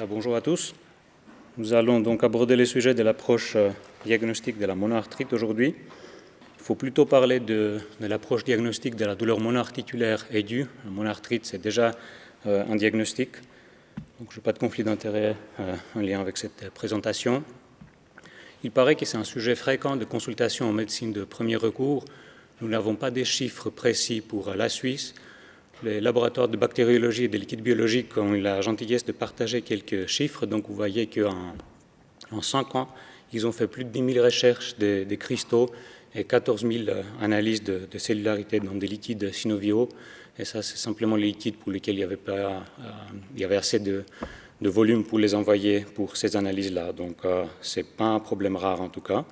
Bonjour à tous. Nous allons donc aborder le sujet de l'approche diagnostique de la monoarthrite aujourd'hui. Il faut plutôt parler de l'approche diagnostique de la douleur monoarticulaire aiguë. La monoarthrite, c'est déjà un diagnostic. Donc, je n'ai pas de conflit d'intérêt en lien avec cette présentation. Il paraît que c'est un sujet fréquent de consultation en médecine de premier recours. Nous n'avons pas des chiffres précis pour la Suisse. Les laboratoires de bactériologie et de liquides biologiques ont eu la gentillesse de partager quelques chiffres. Donc, vous voyez qu'en 5 ans, ils ont fait plus de 10 000 recherches des cristaux et 14 000 analyses de cellularité dans des liquides synoviaux. Et ça, c'est simplement les liquides pour lesquels il y avait assez de volume pour les envoyer pour ces analyses-là. Donc, ce n'est pas un problème rare en tout cas.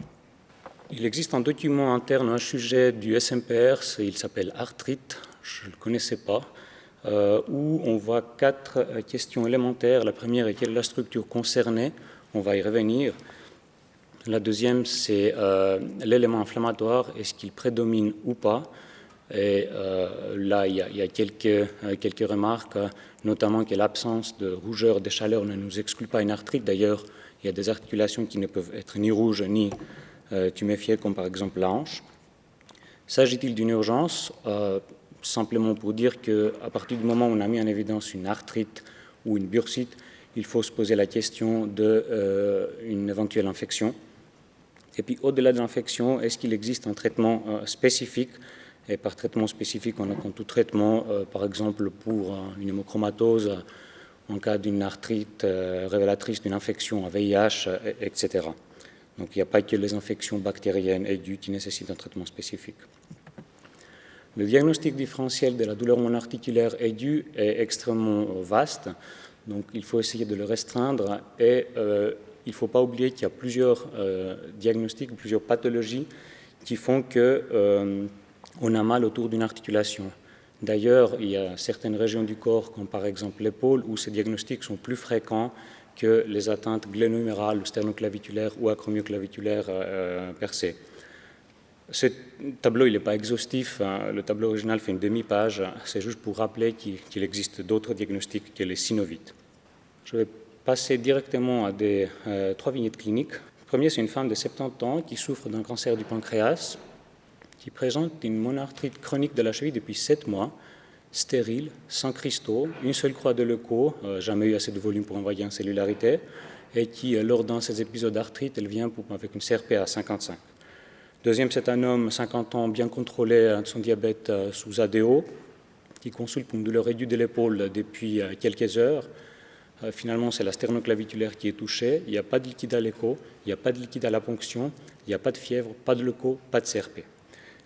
Il existe un document interne, un sujet du SMPR, il s'appelle Arthrite, je ne le connaissais pas, où on voit 4 questions élémentaires. La première est quelle est la structure concernée, on va y revenir. La deuxième, c'est l'élément inflammatoire, est-ce qu'il prédomine ou pas. Et là, il y a quelques remarques, notamment que l'absence de rougeur, de chaleur ne nous exclut pas une arthrite. D'ailleurs, il y a des articulations qui ne peuvent être ni rouges ni tuméfiées, comme par exemple la hanche. S'agit-il d'une urgence? Simplement pour dire qu'à partir du moment où on a mis en évidence une arthrite ou une bursite, il faut se poser la question d'une éventuelle infection. Et puis, au-delà de l'infection, est-ce qu'il existe un traitement spécifique? Et par traitement spécifique, on entend tout traitement, par exemple pour une hémochromatose, en cas d'une arthrite révélatrice d'une infection à VIH, etc. Donc il n'y a pas que les infections bactériennes aiguës qui nécessitent un traitement spécifique. Le diagnostic différentiel de la douleur monoarticulaire aiguë est extrêmement vaste, donc il faut essayer de le restreindre et il ne faut pas oublier qu'il y a plusieurs diagnostics, plusieurs pathologies qui font qu'on a mal autour d'une articulation. D'ailleurs, il y a certaines régions du corps, comme par exemple l'épaule, où ces diagnostics sont plus fréquents que les atteintes gléno-humérales, sternoclaviculaires ou acromioclaviculaires percées. Ce tableau, il n'est pas exhaustif. Le tableau original fait une demi-page. C'est juste pour rappeler qu'il existe d'autres diagnostics que les synovites. Je vais passer directement à 3 vignettes cliniques. Le premier, c'est une femme de 70 ans qui souffre d'un cancer du pancréas, qui présente une monoarthrite chronique de la cheville depuis 7 mois, stérile, sans cristaux, une seule croix de Leco, jamais eu assez de volume pour envoyer en cellularité, et qui, lors d'un de ces épisodes d'arthrite, elle vient avec une CRP à 55. Deuxième, c'est un homme, 50 ans, bien contrôlé de son diabète sous ADO, qui consulte pour une douleur aiguë de l'épaule depuis quelques heures. Finalement, c'est la sternoclaviculaire qui est touchée. Il n'y a pas de liquide à l'écho, il n'y a pas de liquide à la ponction, il n'y a pas de fièvre, pas de Leco, pas de CRP.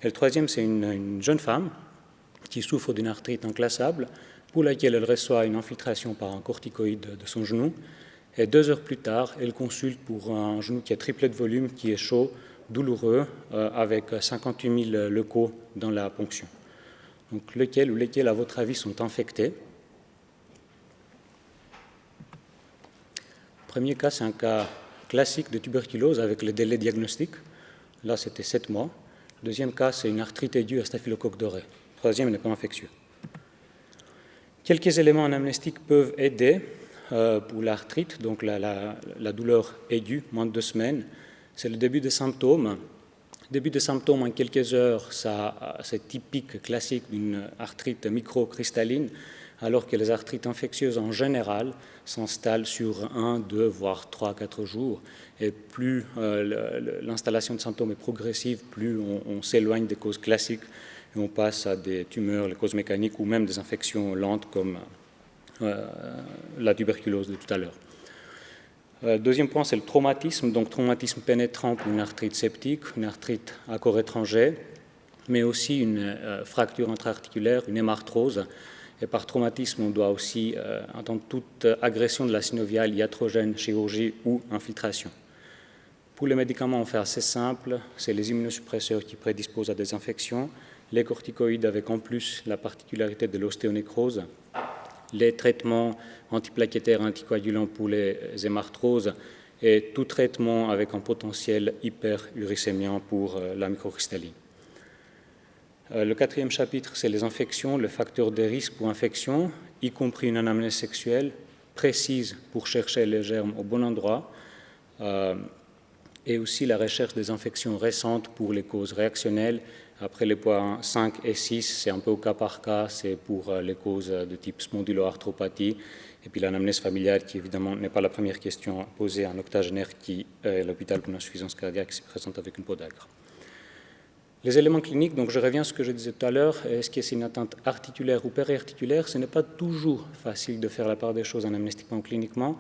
Et le troisième, c'est une jeune femme qui souffre d'une arthrite inclassable, pour laquelle elle reçoit une infiltration par un corticoïde de son genou. Et 2 heures plus tard, elle consulte pour un genou qui a triplé de volume, qui est chaud, douloureux, avec 58 000 Leco dans la ponction. Donc, lequel ou lesquels, à votre avis, sont infectés? Le premier cas, c'est un cas classique de tuberculose avec le délai diagnostique. Là, c'était 7 mois. Le deuxième cas, c'est une arthrite aiguë à staphylocoque doré. Le troisième n'est pas infectieux. Quelques éléments anamnestiques peuvent aider pour l'arthrite, donc la douleur aiguë, moins de 2 semaines. C'est le début des symptômes. Début des symptômes en quelques heures, c'est typique, classique d'une arthrite microcristalline, alors que les arthrites infectieuses en général s'installent sur 1, 2, voire 3, 4 jours. Et plus l'installation de symptômes est progressive, plus on s'éloigne des causes classiques et on passe à des tumeurs, les causes mécaniques ou même des infections lentes comme la tuberculose de tout à l'heure. Deuxième point, c'est le traumatisme, donc traumatisme pénétrant pour une arthrite septique, une arthrite à corps étranger, mais aussi une fracture intra-articulaire, une hémarthrose. Et par traumatisme, on doit aussi entendre toute agression de la synoviale, iatrogène, chirurgie ou infiltration. Pour les médicaments, on fait assez simple, c'est les immunosuppresseurs qui prédisposent à des infections, les corticoïdes avec en plus la particularité de l'ostéonécrose, les traitements antiplaquettaires anticoagulants pour les hémarthroses et tout traitement avec un potentiel hyperuricémien pour la microcristalline. Le quatrième chapitre, c'est les infections, le facteur de risque pour infection, y compris une anamnèse sexuelle précise pour chercher les germes au bon endroit, et aussi la recherche des infections récentes pour les causes réactionnelles. Après les points 5 et 6, c'est un peu au cas par cas, c'est pour les causes de type spondyloarthropathie, et puis l'anamnèse familiale, qui évidemment n'est pas la première question posée à un octogénaire qui est à l'hôpital pour une insuffisance cardiaque, se présente avec une podagra. Les éléments cliniques, donc je reviens à ce que je disais tout à l'heure, est-ce que c'est une atteinte articulaire ou périarticulaire? Ce n'est pas toujours facile de faire la part des choses anamnéstiquement ou cliniquement.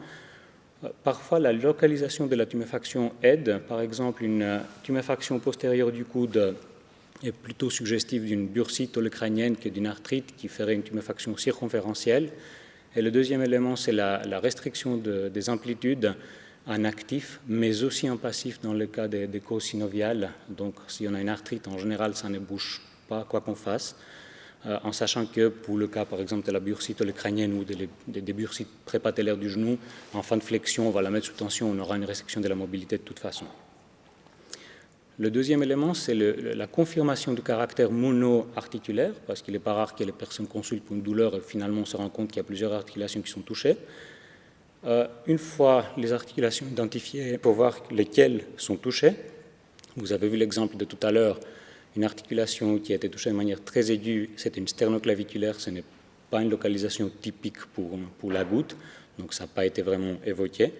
Parfois, la localisation de la tuméfaction aide. Par exemple, une tuméfaction postérieure du coude est plutôt suggestive d'une bursite olecrânienne que d'une arthrite qui ferait une tuméfaction circonférentielle. Et le deuxième élément, c'est la restriction des amplitudes en actif, mais aussi en passif dans le cas des causes synoviales. Donc, si on a une arthrite, en général, ça ne bouge pas, quoi qu'on fasse, en sachant que pour le cas, par exemple, de la bursite olecrânienne ou des bursites prépatellaires du genou, en fin de flexion, on va la mettre sous tension, on aura une restriction de la mobilité de toute façon. Le deuxième élément, c'est la confirmation du caractère mono-articulaire, parce qu'il n'est pas rare que les personnes consultent pour une douleur et finalement on se rend compte qu'il y a plusieurs articulations qui sont touchées. Une fois les articulations identifiées pour voir lesquelles sont touchées, vous avez vu l'exemple de tout à l'heure, une articulation qui a été touchée de manière très aiguë, c'est une sternoclaviculaire, ce n'est pas une localisation typique pour la goutte, donc ça n'a pas été vraiment évoqué.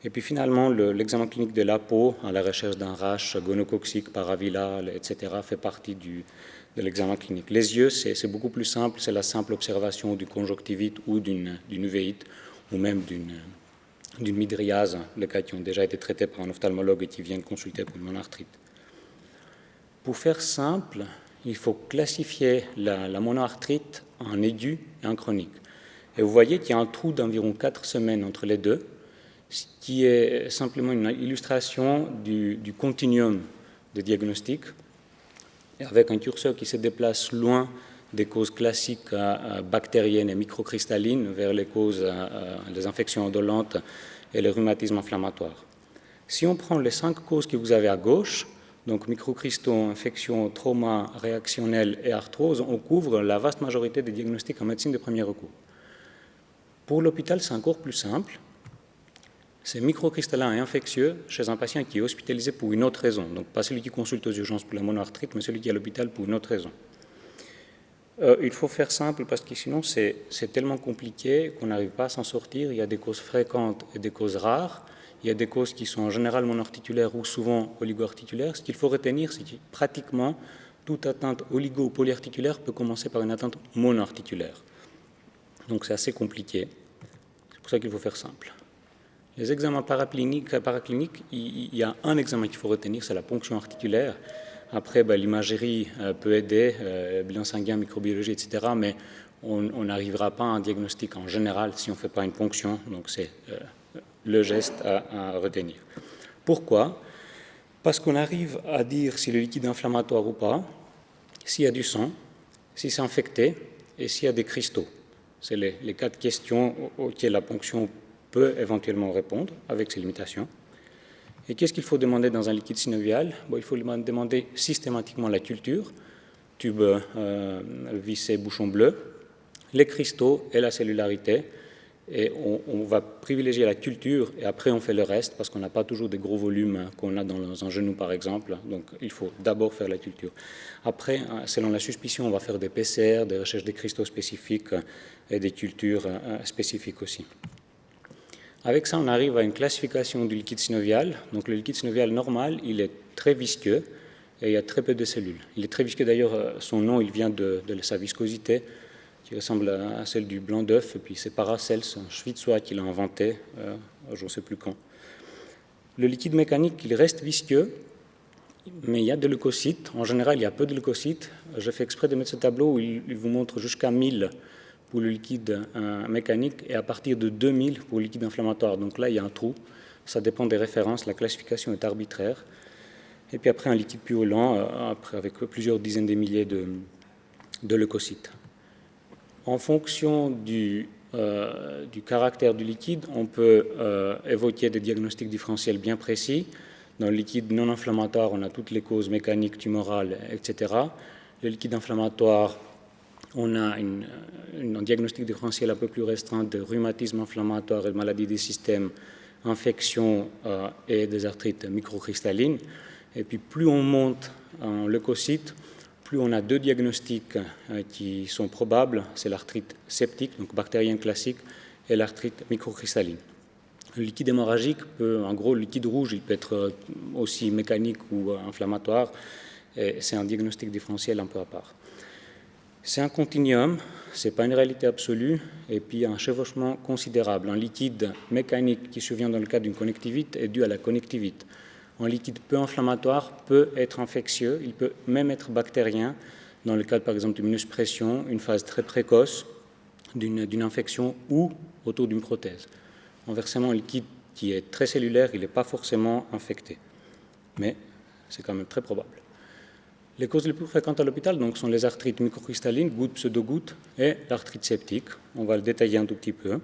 Et puis finalement, l'examen clinique de la peau, à la recherche d'un rash gonococcique, paraviral, etc., fait partie de l'examen clinique. Les yeux, c'est beaucoup plus simple, c'est la simple observation du conjonctivite ou d'une uvéite, ou même d'une mydriase, les cas qui ont déjà été traités par un ophtalmologue et qui viennent consulter pour une monoarthrite. Pour faire simple, il faut classifier la monoarthrite en aiguë et en chronique. Et vous voyez qu'il y a un trou d'environ 4 semaines entre les deux, ce qui est simplement une illustration du continuum de diagnostic, avec un curseur qui se déplace loin des causes classiques bactériennes et microcristallines vers les causes des infections indolentes et les rhumatismes inflammatoires. Si on prend les 5 causes que vous avez à gauche, donc microcristaux, infections, traumas, réactionnels et arthrose, on couvre la vaste majorité des diagnostics en médecine de premier recours. Pour l'hôpital, c'est encore plus simple. C'est microcristallin et infectieux chez un patient qui est hospitalisé pour une autre raison. Donc pas celui qui consulte aux urgences pour la monoarthrite, mais celui qui est à l'hôpital pour une autre raison. Il faut faire simple parce que sinon c'est tellement compliqué qu'on n'arrive pas à s'en sortir. Il y a des causes fréquentes et des causes rares. Il y a des causes qui sont en général monoarticulaires ou souvent oligoarticulaires. Ce qu'il faut retenir, c'est que pratiquement toute atteinte oligo- ou polyarticulaire peut commencer par une atteinte monoarticulaire. Donc c'est assez compliqué. C'est pour ça qu'il faut faire simple. Les examens paracliniques, il y a un examen qu'il faut retenir, c'est la ponction articulaire. Après, l'imagerie peut aider, bilan sanguin, microbiologie, etc. Mais on n'arrivera pas à un diagnostic en général si on ne fait pas une ponction. Donc c'est le geste à retenir. Pourquoi? Parce qu'on arrive à dire si le liquide est inflammatoire ou pas, s'il y a du sang, si c'est infecté et s'il y a des cristaux. C'est les 4 questions auxquelles la ponction peut éventuellement répondre avec ses limitations. Et qu'est-ce qu'il faut demander dans un liquide synovial? Il faut demander systématiquement la culture, tube vissé, bouchon bleu, les cristaux et la cellularité. Et on va privilégier la culture et après on fait le reste parce qu'on n'a pas toujours des gros volumes qu'on a dans un genou par exemple. Donc il faut d'abord faire la culture. Après, selon la suspicion, on va faire des PCR, des recherches des cristaux spécifiques et des cultures spécifiques aussi. Avec ça, on arrive à une classification du liquide synovial. Donc le liquide synovial normal, il est très visqueux et il y a très peu de cellules. Il est très visqueux d'ailleurs, son nom il vient de sa viscosité qui ressemble à celle du blanc d'œuf, et puis c'est Paracels, un Schwitzois qui l'a inventé, je ne sais plus quand. Le liquide mécanique, il reste visqueux, mais il y a des leucocytes. En général, il y a peu de leucocytes. Je fais exprès de mettre ce tableau où il vous montre jusqu'à 1000 pour le liquide mécanique et à partir de 2000 pour le liquide inflammatoire. Donc là, il y a un trou. Ça dépend des références. La classification est arbitraire. Et puis après, un liquide purulent avec plusieurs dizaines de milliers de leucocytes. En fonction du caractère du liquide, on peut évoquer des diagnostics différentiels bien précis. Dans le liquide non inflammatoire, on a toutes les causes mécaniques, tumorales, etc. Le liquide inflammatoire, on a un diagnostic différentiel un peu plus restreint de rhumatisme inflammatoire et de maladies des systèmes, infections et des arthrites microcristallines. Et puis plus on monte en leucocytes, plus on a deux diagnostics qui sont probables, c'est l'arthrite septique, donc bactérienne classique, et l'arthrite microcristalline. Le liquide hémorragique en gros, le liquide rouge, il peut être aussi mécanique ou inflammatoire, et c'est un diagnostic différentiel un peu à part. C'est un continuum, ce n'est pas une réalité absolue, et puis un chevauchement considérable. Un liquide mécanique qui survient dans le cadre d'une connectivite est dû à la connectivite. Un liquide peu inflammatoire peut être infectieux, il peut même être bactérien, dans le cadre par exemple d'immunosuppression, une phase très précoce d'une infection ou autour d'une prothèse. Inversement, un liquide qui est très cellulaire, il n'est pas forcément infecté, mais c'est quand même très probable. Les causes les plus fréquentes à l'hôpital donc, sont les arthrites microcristallines, gouttes, pseudo-gouttes, et l'arthrite septique. On va le détailler un tout petit peu.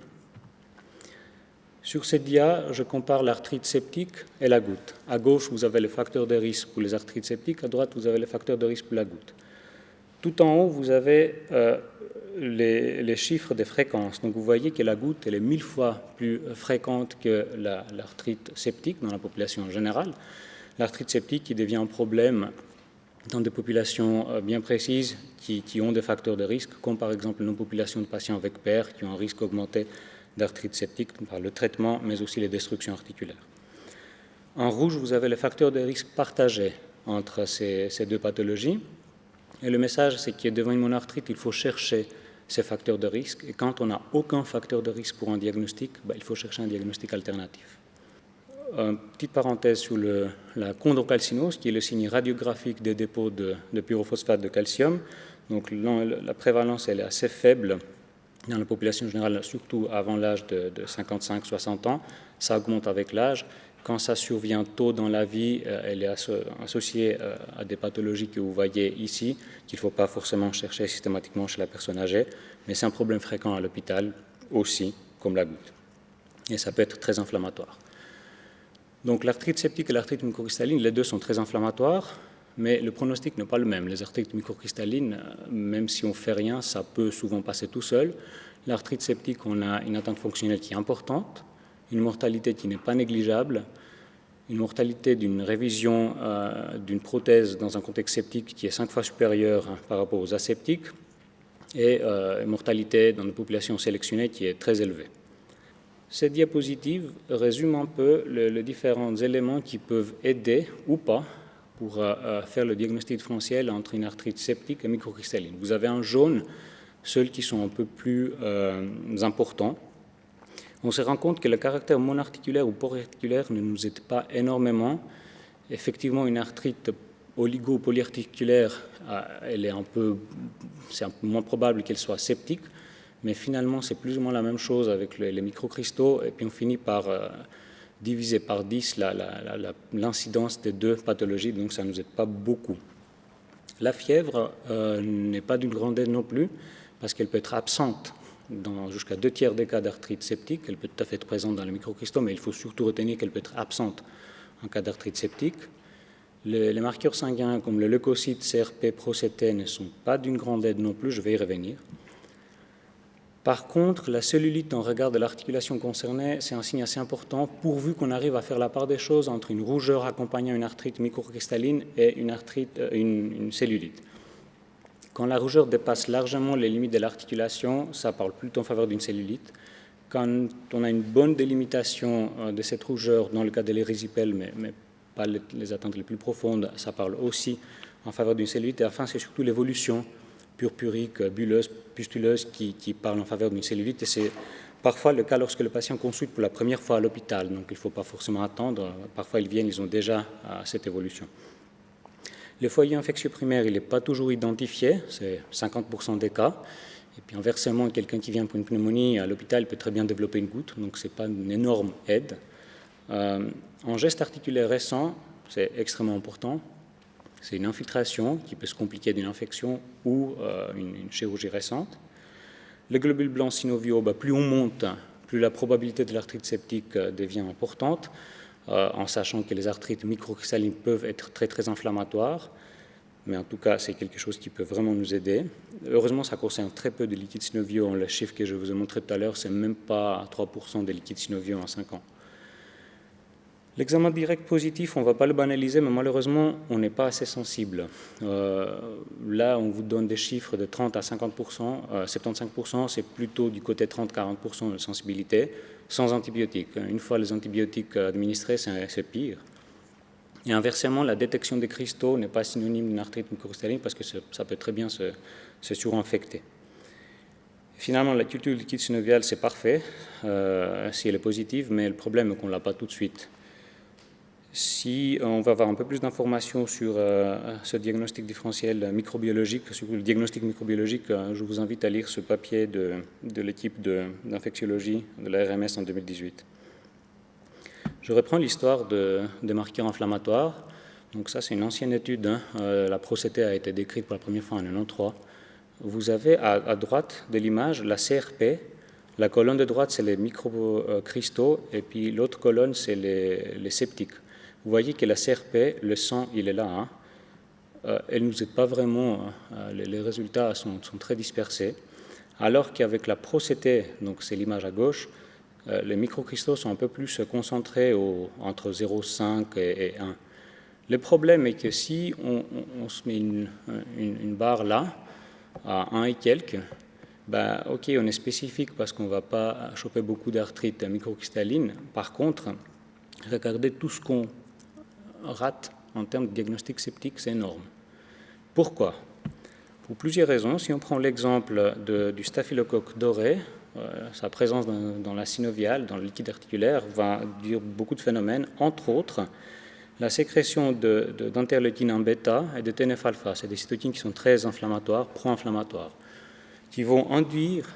Sur cette dia, je compare l'arthrite septique et la goutte. À gauche, vous avez les facteurs de risque pour les arthrites septiques, à droite, vous avez les facteurs de risque pour la goutte. Tout en haut, vous avez les chiffres des fréquences. Donc vous voyez que la goutte elle est 1000 fois plus fréquente que l'arthrite septique dans la population générale. L'arthrite septique qui devient un problème dans des populations bien précises qui ont des facteurs de risque, comme par exemple nos populations de patients avec PER qui ont un risque augmenté d'arthrite septique par le traitement, mais aussi les destructions articulaires. En rouge, vous avez les facteurs de risque partagés entre ces deux pathologies. Et le message, c'est que devant une monoarthrite, il faut chercher ces facteurs de risque. Et quand on n'a aucun facteur de risque pour un diagnostic, il faut chercher un diagnostic alternatif. Petite parenthèse sur la chondrocalcinose, qui est le signe radiographique des dépôts de pyrophosphate de calcium. Donc la prévalence elle est assez faible dans la population générale, surtout avant l'âge de 55-60 ans. Ça augmente avec l'âge. Quand ça survient tôt dans la vie, elle est associée à des pathologies que vous voyez ici, qu'il ne faut pas forcément chercher systématiquement chez la personne âgée, mais c'est un problème fréquent à l'hôpital aussi, comme la goutte. Et ça peut être très inflammatoire. Donc l'arthrite septique et l'arthrite microcristalline, les deux sont très inflammatoires, mais le pronostic n'est pas le même. Les arthrites microcristallines, même si on ne fait rien, ça peut souvent passer tout seul. L'arthrite septique, on a une atteinte fonctionnelle qui est importante, une mortalité qui n'est pas négligeable, une mortalité d'une révision d'une prothèse dans un contexte septique qui est 5 fois supérieure par rapport aux aseptiques, et une mortalité dans une population sélectionnée qui est très élevée. Cette diapositive résume un peu les différents éléments qui peuvent aider ou pas pour faire le diagnostic différentiel entre une arthrite septique et microcristalline. Vous avez en jaune ceux qui sont un peu plus importants. On se rend compte que le caractère monarticulaire ou polyarticulaire ne nous aide pas énormément. Effectivement, une arthrite oligo-polyarticulaire, c'est un peu moins probable qu'elle soit septique, mais finalement, c'est plus ou moins la même chose avec les microcristaux, et puis on finit par diviser par 10 l'incidence des deux pathologies, donc ça ne nous aide pas beaucoup. La fièvre n'est pas d'une grande aide non plus, parce qu'elle peut être absente dans jusqu'à 2/3 des cas d'arthrite septique. Elle peut tout à fait être présente dans les microcristaux, mais il faut surtout retenir qu'elle peut être absente en cas d'arthrite septique. Les marqueurs sanguins comme le leucocyte, CRP, ProCT ne sont pas d'une grande aide non plus, je vais y revenir. Par contre, la cellulite en regard de l'articulation concernée, c'est un signe assez important, pourvu qu'on arrive à faire la part des choses entre une rougeur accompagnant une arthrite microcristalline et une cellulite. Quand la rougeur dépasse largement les limites de l'articulation, ça parle plutôt en faveur d'une cellulite. Quand on a une bonne délimitation de cette rougeur, dans le cas de l'érysipèle, mais pas les atteintes les plus profondes, ça parle aussi en faveur d'une cellulite. Et enfin, c'est surtout l'évolution purpurique, bulleuse, pustuleuse qui parle en faveur d'une cellulite. Et c'est parfois le cas lorsque le patient consulte pour la première fois à l'hôpital. Donc il ne faut pas forcément attendre. Parfois, ils viennent, ils ont déjà cette évolution. Le foyer infectieux primaire, il n'est pas toujours identifié, c'est 50% des cas. Et puis inversement, quelqu'un qui vient pour une pneumonie à l'hôpital peut très bien développer une goutte, donc ce n'est pas une énorme aide. En geste articulaire récent, c'est extrêmement important. C'est une infiltration qui peut se compliquer d'une infection ou une chirurgie récente. Les globules blancs synoviaux, plus on monte, plus la probabilité de l'arthrite septique devient importante, en sachant que les arthrites microcristallines peuvent être très, très inflammatoires. mais en tout cas, c'est quelque chose qui peut vraiment nous aider. Heureusement, ça concerne très peu de liquides synoviaux. Le chiffre que je vous ai montré tout à l'heure, c'est même pas 3% des liquides synoviaux en 5 ans. L'examen direct positif, on ne va pas le banaliser, mais malheureusement, on n'est pas assez sensible. Là, on vous donne des chiffres de 30 à 50%, 75%, c'est plutôt du côté 30-40% de sensibilité, sans antibiotiques. Une fois les antibiotiques administrés, c'est pire. Et inversement, la détection des cristaux n'est pas synonyme d'une arthrite microcristalline parce que ça peut très bien se surinfecter. Finalement, la culture liquide synoviale, c'est parfait si elle est positive, mais le problème est qu'on ne l'a pas tout de suite. Si on va avoir un peu plus d'informations sur ce diagnostic différentiel microbiologique, sur le diagnostic microbiologique, je vous invite à lire ce papier de l'équipe d'infectiologie de la RMS en 2018. Je reprends l'histoire des marqueurs inflammatoires. Donc ça, c'est une ancienne étude. La ProCT a été décrite pour la première fois en 1993. Vous avez à droite de l'image la CRP. La colonne de droite, c'est les microcristaux, et puis l'autre colonne, c'est les septiques. Vous voyez que la CRP, le sang, il est là. Elle ne nous aide pas vraiment. Les résultats sont très dispersés. Alors qu'avec la ProCT, donc c'est l'image à gauche, les microcristaux sont un peu plus concentrés entre 0,5 et 1. Le problème est que si on se met une barre là, à 1 et quelques, ok, on est spécifique parce qu'on ne va pas choper beaucoup d'arthrite microcristalline. Par contre, regardez tout ce qu'on rate en termes de diagnostic septique, c'est énorme. Pourquoi? Pour plusieurs raisons. Si on prend l'exemple du staphylocoque doré, sa présence dans la synoviale, dans le liquide articulaire, va dire beaucoup de phénomènes, entre autres la sécrétion d'interleukine en bêta et de TNF-alpha. C'est des cytokines qui sont très inflammatoires, pro-inflammatoires, qui vont induire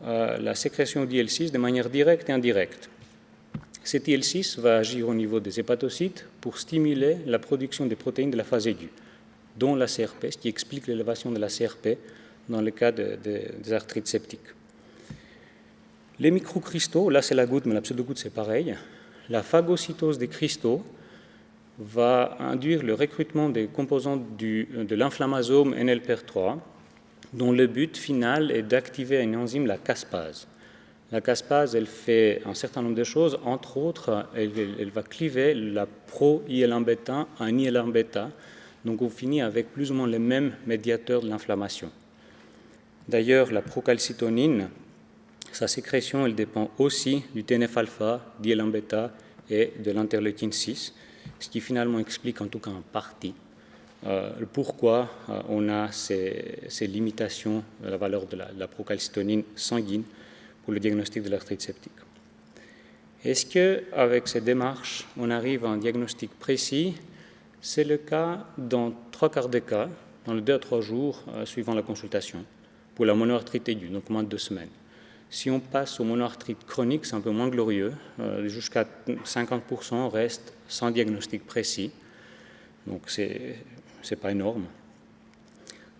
la sécrétion d'IL-6 de manière directe et indirecte. Cet IL-6 va agir au niveau des hépatocytes pour stimuler la production des protéines de la phase aiguë, dont la CRP, ce qui explique l'élévation de la CRP dans le cas des arthrites septiques. Les microcristaux, là c'est la goutte, mais la pseudogoutte c'est pareil. La phagocytose des cristaux va induire le recrutement des composants de l'inflammasome NLPR3, dont le but final est d'activer une enzyme, la caspase. La caspase, elle fait un certain nombre de choses, entre autres, elle va cliver la pro-IL1-bêta à un IL1-bêta, donc on finit avec plus ou moins les mêmes médiateurs de l'inflammation. D'ailleurs, la procalcitonine, sa sécrétion, elle dépend aussi du TNF-alpha, d'IL1-bêta et de l'interleukine 6, ce qui finalement explique en tout cas en partie pourquoi on a ces limitations de la valeur de la procalcitonine sanguine pour le diagnostic de l'arthrite septique. Est-ce qu'avec ces démarches, on arrive à un diagnostic précis? C'est le cas dans 3/4 des cas, dans les 2 à 3 jours suivant la consultation, pour la monoarthrite aiguë, donc moins de 2 semaines. Si on passe aux monoarthrites chroniques, c'est un peu moins glorieux. Jusqu'à 50% restent sans diagnostic précis. Donc, c'est pas énorme.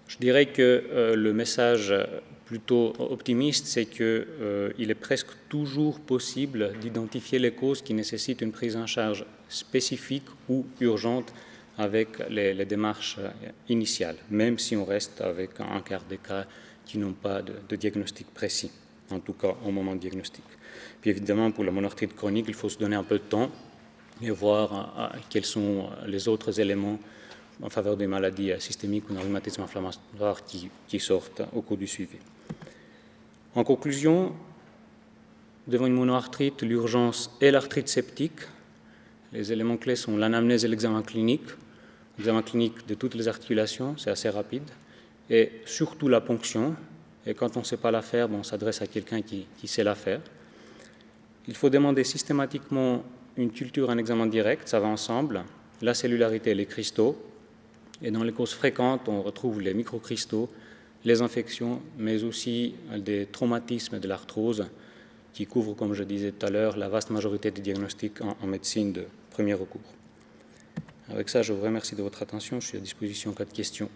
Je dirais que le message plutôt optimiste, c'est qu'il est presque toujours possible d'identifier les causes qui nécessitent une prise en charge spécifique ou urgente avec les démarches initiales, même si on reste avec un quart des cas qui n'ont pas de diagnostic précis, en tout cas au moment du diagnostic. Puis évidemment, pour la monoarthrite chronique, il faut se donner un peu de temps et voir quels sont les autres éléments en faveur des maladies systémiques ou d'un rhumatisme inflammatoire qui sortent au cours du suivi. En conclusion, devant une monoarthrite, l'urgence est l'arthrite septique. Les éléments clés sont l'anamnèse et l'examen clinique. L'examen clinique de toutes les articulations, c'est assez rapide. Et surtout la ponction. Et quand on ne sait pas la faire, on s'adresse à quelqu'un qui sait la faire. Il faut demander systématiquement une culture en examen direct, ça va ensemble. La cellularité et les cristaux. Et dans les causes fréquentes, on retrouve les microcristaux, les infections, mais aussi des traumatismes de l'arthrose qui couvrent, comme je disais tout à l'heure, la vaste majorité des diagnostics en médecine de premier recours. Avec ça, je vous remercie de votre attention. Je suis à disposition en cas de questions.